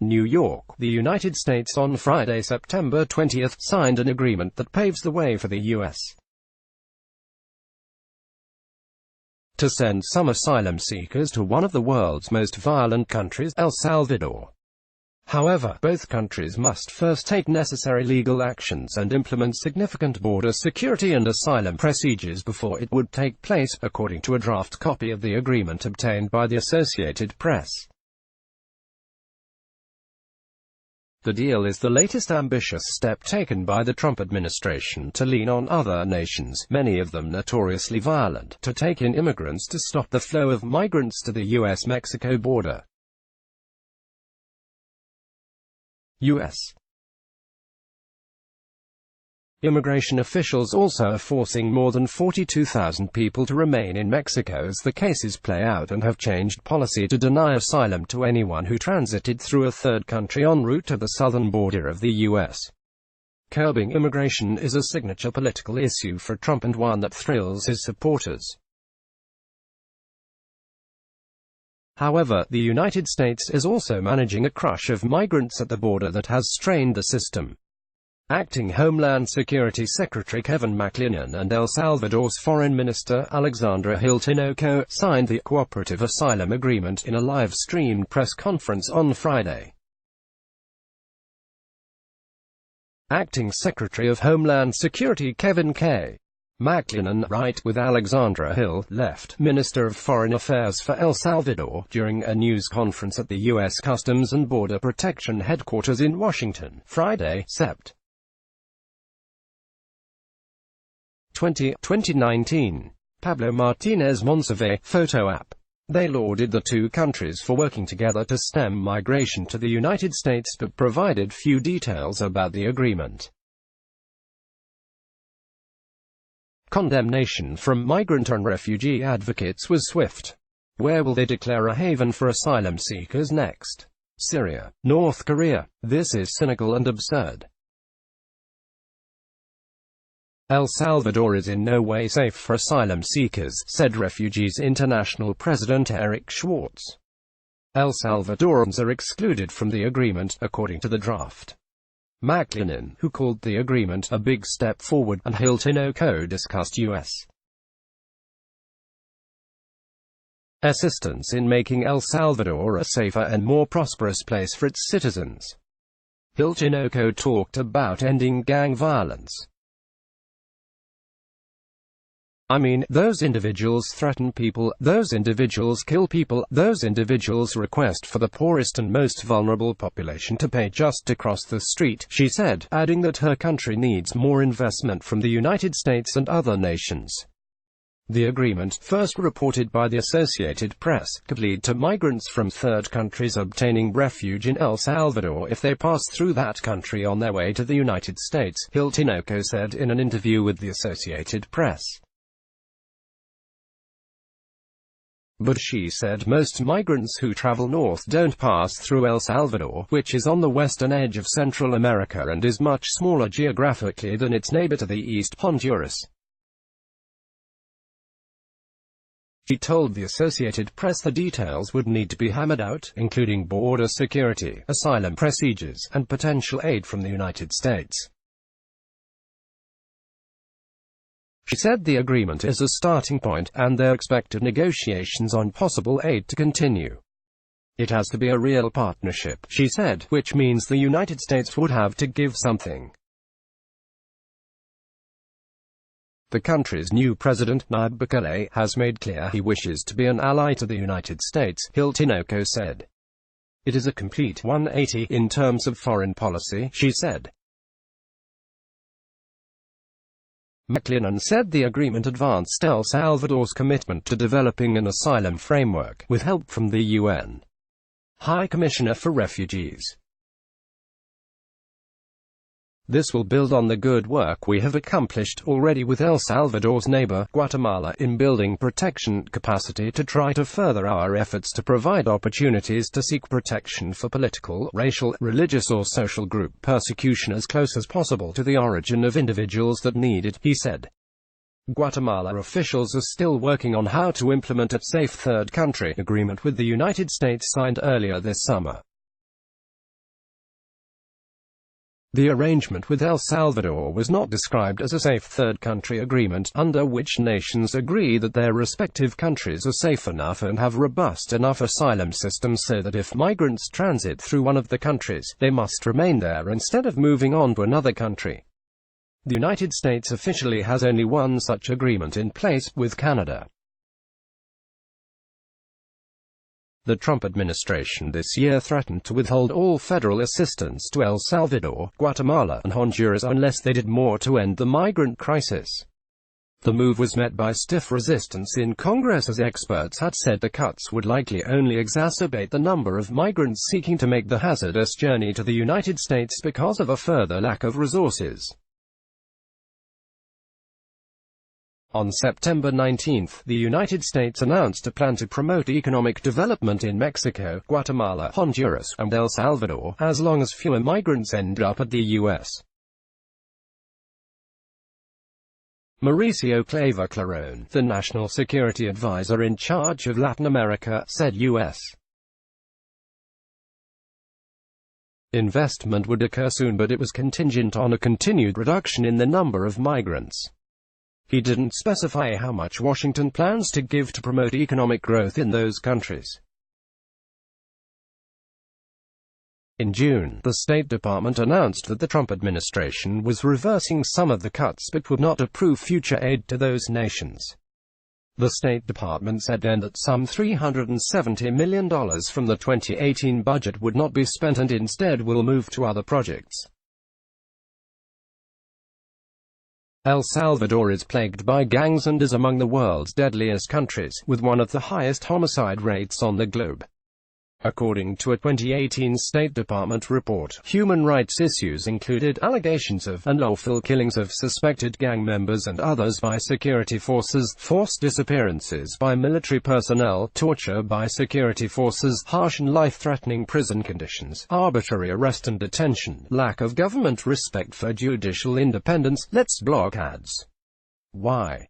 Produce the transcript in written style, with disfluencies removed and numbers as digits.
New York, the United States on Friday, September 20, signed an agreement that paves the way for the U.S. to send some asylum seekers to one of the world's most violent countries, El Salvador. However, both countries must first take necessary legal actions and implement significant border security and asylum procedures before it would take place, according to a draft copy of the agreement obtained by the Associated Press. The deal is the latest ambitious step taken by the Trump administration to lean on other nations, many of them notoriously violent, to take in immigrants to stop the flow of migrants to the U.S.-Mexico border. U.S. immigration officials also are forcing more than 42,000 people to remain in Mexico as the cases play out, and have changed policy to deny asylum to anyone who transited through a third country en route to the southern border of the U.S. Curbing immigration is a signature political issue for Trump and one that thrills his supporters. However, the United States is also managing a crush of migrants at the border that has strained the system. Acting Homeland Security Secretary Kevin McClennan and El Salvador's Foreign Minister Alexandra Hilton signed the Cooperative Asylum Agreement in a live-streamed press conference on Friday. Acting Secretary of Homeland Security Kevin McClennan, right with Alexandra Hill, left Minister of Foreign Affairs for El Salvador, during a news conference at the U.S. Customs and Border Protection headquarters in Washington, Friday, Sept. 2019. Pablo Martinez Monsalve, photo app. They lauded the two countries for working together to stem migration to the United States but provided few details about the agreement. Condemnation from migrant and refugee advocates was swift. Where will they declare a haven for asylum seekers next? Syria, North Korea. This is cynical and absurd. El Salvador is in no way safe for asylum seekers, said Refugees International President Eric Schwartz. El Salvadorans are excluded from the agreement, according to the draft. McClennan, who called the agreement a big step forward, and Hilton discussed U.S. assistance in making El Salvador a safer and more prosperous place for its citizens. Hilton talked about ending gang violence. I mean, those individuals threaten people, those individuals kill people, those individuals request for the poorest and most vulnerable population to pay just to cross the street, she said, adding that her country needs more investment from the United States and other nations. The agreement, first reported by the Associated Press, could lead to migrants from third countries obtaining refuge in El Salvador if they pass through that country on their way to the United States, Hilton said in an interview with the Associated Press. But she said most migrants who travel north don't pass through El Salvador, which is on the western edge of Central America and is much smaller geographically than its neighbor to the east, Honduras. She told the Associated Press the details would need to be hammered out, including border security, asylum procedures, and potential aid from the United States. She said the agreement is a starting point, and they're expected negotiations on possible aid to continue. It has to be a real partnership, she said, which means the United States would have to give something. The country's new president, Nayib Bukele, has made clear he wishes to be an ally to the United States, Hilton said. It is a complete 180 in terms of foreign policy, she said. McClennan said the agreement advanced El Salvador's commitment to developing an asylum framework, with help from the UN High Commissioner for Refugees. This will build on the good work we have accomplished already with El Salvador's neighbor, Guatemala, in building protection capacity to try to further our efforts to provide opportunities to seek protection for political, racial, religious or social group persecution as close as possible to the origin of individuals that need it, he said. Guatemala officials are still working on how to implement a safe third country agreement with the United States signed earlier this summer. The arrangement with El Salvador was not described as a safe third country agreement, under which nations agree that their respective countries are safe enough and have robust enough asylum systems so that if migrants transit through one of the countries, they must remain there instead of moving on to another country. The United States officially has only one such agreement in place, with Canada. The Trump administration this year threatened to withhold all federal assistance to El Salvador, Guatemala, and Honduras unless they did more to end the migrant crisis. The move was met by stiff resistance in Congress, as experts had said the cuts would likely only exacerbate the number of migrants seeking to make the hazardous journey to the United States because of a further lack of resources. On September 19, the United States announced a plan to promote economic development in Mexico, Guatemala, Honduras, and El Salvador, as long as fewer migrants end up at the U.S. Mauricio Claver-Claron, the National Security Advisor in charge of Latin America, said U.S. investment would occur soon, but it was contingent on a continued reduction in the number of migrants. He didn't specify how much Washington plans to give to promote economic growth in those countries. In June, the State Department announced that the Trump administration was reversing some of the cuts but would not approve future aid to those nations. The State Department said then that some $370 million from the 2018 budget would not be spent and instead will move to other projects. El Salvador is plagued by gangs and is among the world's deadliest countries, with one of the highest homicide rates on the globe. According to a 2018 State Department report, human rights issues included allegations of unlawful killings of suspected gang members and others by security forces, forced disappearances by military personnel, torture by security forces, harsh and life-threatening prison conditions, arbitrary arrest and detention, lack of government respect for judicial independence. Let's block ads. Why?